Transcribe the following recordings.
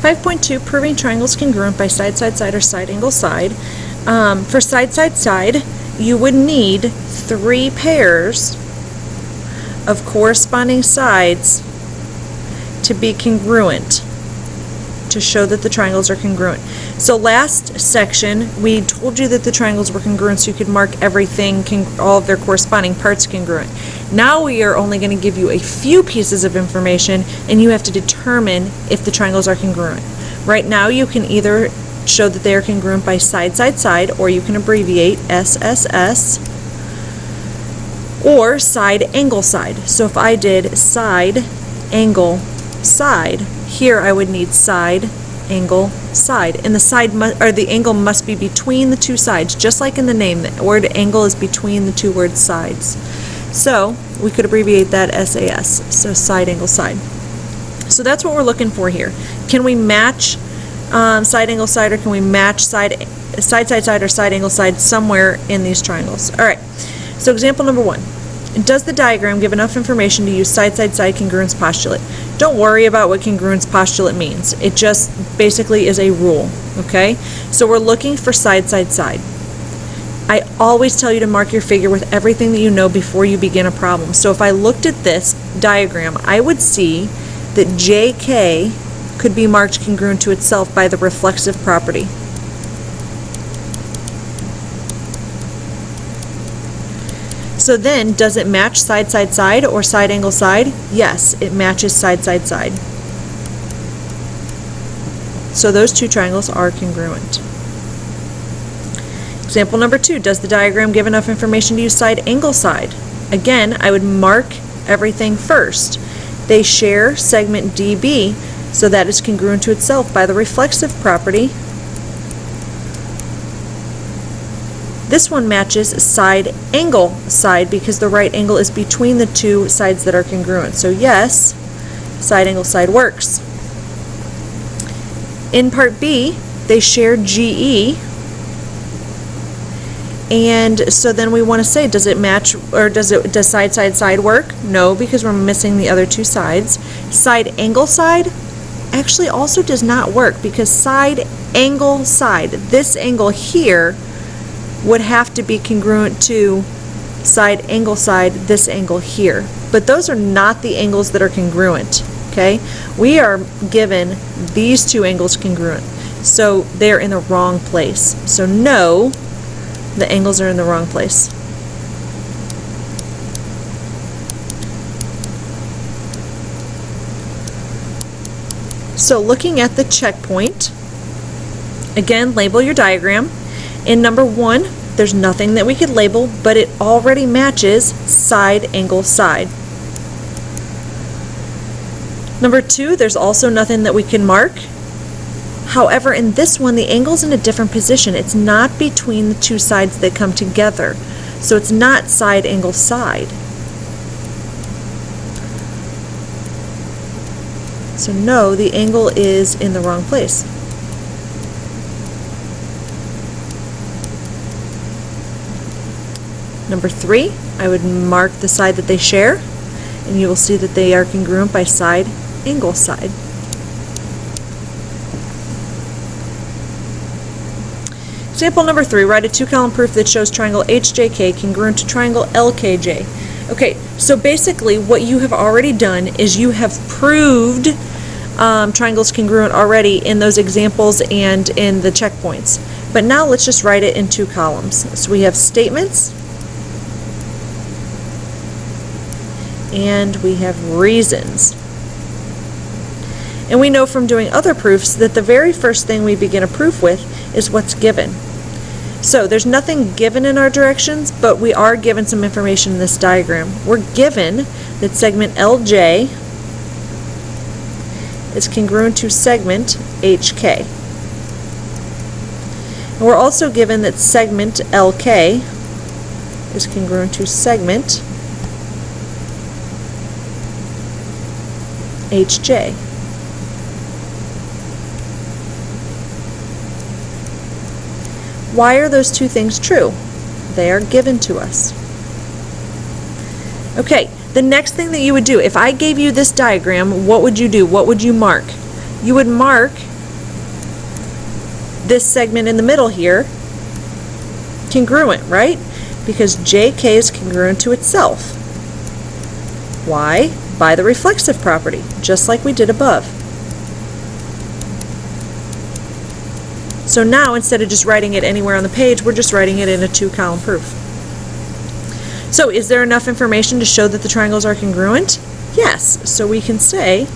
5.2, proving triangles congruent by side, side, side, or side, angle, side. For side, side, side, you would need 3 pairs of corresponding sides to be congruent, to show that the triangles are congruent. So last section, we told you that the triangles were congruent so you could mark everything, all of their corresponding parts congruent. Now we are only going to give you a few pieces of information, and you have to determine if the triangles are congruent. Right now you can either show that they are congruent by side, side, side, or you can abbreviate SSS, or side, angle, side. So if I did side, angle, side, here I would need side, angle, side, and the angle must be between the two sides, just like in the name. The word angle is between the two word sides. So we could abbreviate that SAS, so side, angle, side. So that's what we're looking for here. Can we match side, angle, side, or can we match side, side, side, or side, angle, side somewhere in these triangles? All right, so example number 1. Does the diagram give enough information to use side, side, side congruence postulate? Don't worry about what congruence postulate means. It just basically is a rule, okay? So we're looking for side, side, side. I always tell you to mark your figure with everything that you know before you begin a problem. So if I looked at this diagram, I would see that JK could be marked congruent to itself by the reflexive property. So then, does it match side, side, side, or side, angle, side? Yes, it matches side, side, side. So those two triangles are congruent. Example number 2, does the diagram give enough information to use side, angle, side? Again, I would mark everything first. They share segment DB, so that is congruent to itself by the reflexive property. This one matches side, angle, side because the right angle is between the two sides that are congruent. So yes, side, angle, side works. In part B, they share GE, and so then we want to say, does it match, or does side, side, side work? No, because we're missing the other two sides. Side, angle, side actually also does not work because side, angle, side, this angle here would have to be congruent to side, angle, side, this angle here. But those are not the angles that are congruent, okay? We are given these two angles congruent, so they're in the wrong place. So no, the angles are in the wrong place. So looking at the checkpoint, again, label your diagram. In number 1, there's nothing that we could label, but it already matches side, angle, side. Number 2, there's also nothing that we can mark. However, in this one, the angle's in a different position. It's not between the two sides that come together. So it's not side, angle, side. So no, the angle is in the wrong place. Number 3, I would mark the side that they share, and you will see that they are congruent by side, angle, side. Example number 3, write a 2-column proof that shows triangle HJK congruent to triangle LKJ. Okay, so basically what you have already done is you have proved triangles congruent already in those examples and in the checkpoints. But now let's just write it in 2 columns. So we have statements, and we have reasons. And we know from doing other proofs that the very first thing we begin a proof with is what's given. So there's nothing given in our directions, but we are given some information in this diagram. We're given that segment LJ is congruent to segment HK. And we're also given that segment LK is congruent to segment HJ. Why are those two things true? They are given to us. Okay, the next thing that you would do, if I gave you this diagram, what would you do? What would you mark? You would mark this segment in the middle here congruent, right? Because JK is congruent to itself. Why? By the reflexive property, just like we did above. So now, instead of just writing it anywhere on the page, we're just writing it in a 2-column proof. So is there enough information to show that the triangles are congruent? Yes. So we can say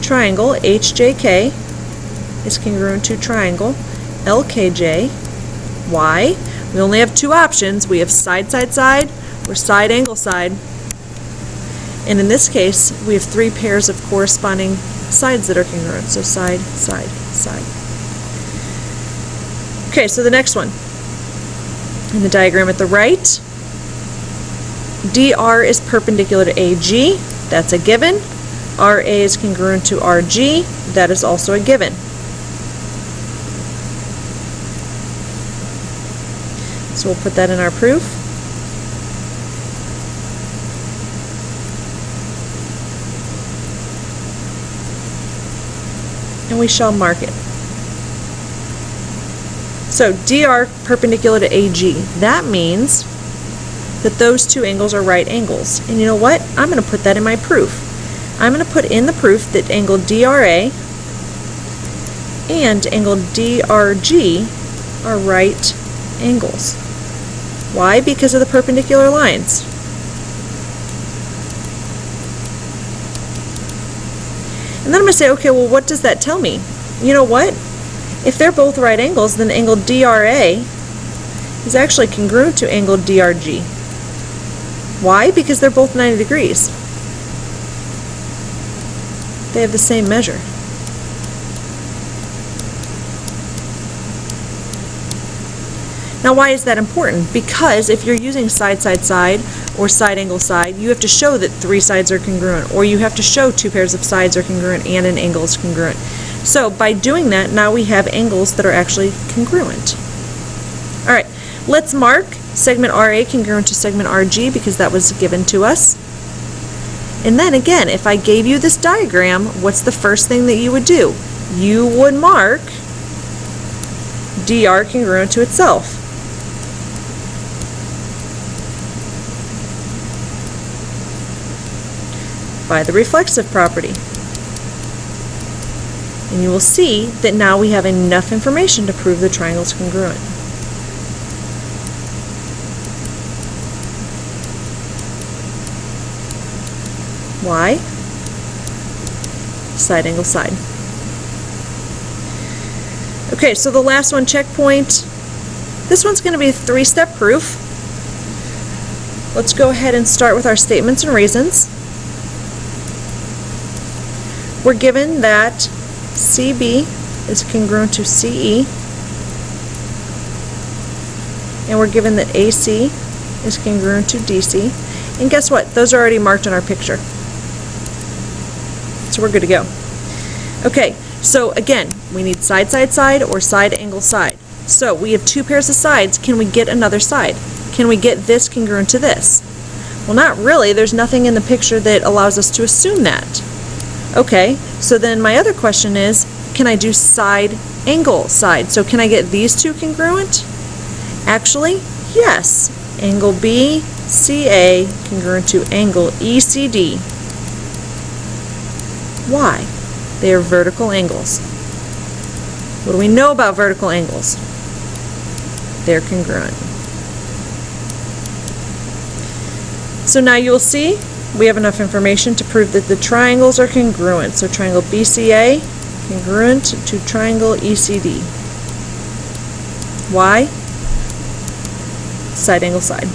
triangle HJK is congruent to triangle LKJ. Why? We only have 2 options. We have side, side, side, or side, angle, side. And in this case, we have 3 pairs of corresponding sides that are congruent. So side, side, side. Okay, so the next one. In the diagram at the right, DR is perpendicular to AG. That's a given. RA is congruent to RG. That is also a given. So we'll put that in our proof. And we shall mark it. So DR perpendicular to AG. That means that those 2 angles are right angles. And you know what? I'm going to put that in my proof. I'm going to put in the proof that angle DRA and angle DRG are right angles. Why? Because of the perpendicular lines. And then I'm going to say, okay, well, what does that tell me? You know what? If they're both right angles, then angle DRA is actually congruent to angle DRG. Why? Because they're both 90 degrees. They have the same measure. Now, why is that important? Because if you're using side, side, side, or side, angle, side, you have to show that 3 sides are congruent, or you have to show 2 pairs of sides are congruent and an angle is congruent. So by doing that, now we have angles that are actually congruent. All right, let's mark segment RA congruent to segment RG because that was given to us. And then again, if I gave you this diagram, what's the first thing that you would do? You would mark DR congruent to itself. By the reflexive property. And you will see that now we have enough information to prove the triangle is congruent. Why? Side, angle, side. Okay, so the last one, checkpoint. This one's going to be a 3-step proof. Let's go ahead and start with our statements and reasons. We're given that CB is congruent to CE, and we're given that AC is congruent to DC. And guess what? Those are already marked in our picture. So we're good to go. Okay, so again, we need side, side, side, or side, angle, side. So we have 2 pairs of sides. Can we get another side? Can we get this congruent to this? Well, not really. There's nothing in the picture that allows us to assume that. Okay, so then my other question is, can I do side, angle, side? So can I get these 2 congruent? Actually, yes. Angle BCA congruent to angle ECD. Why? They are vertical angles. What do we know about vertical angles? They're congruent. So now you will see we have enough information to prove that the triangles are congruent. So triangle BCA congruent to triangle ECD. Why? Side, angle, side.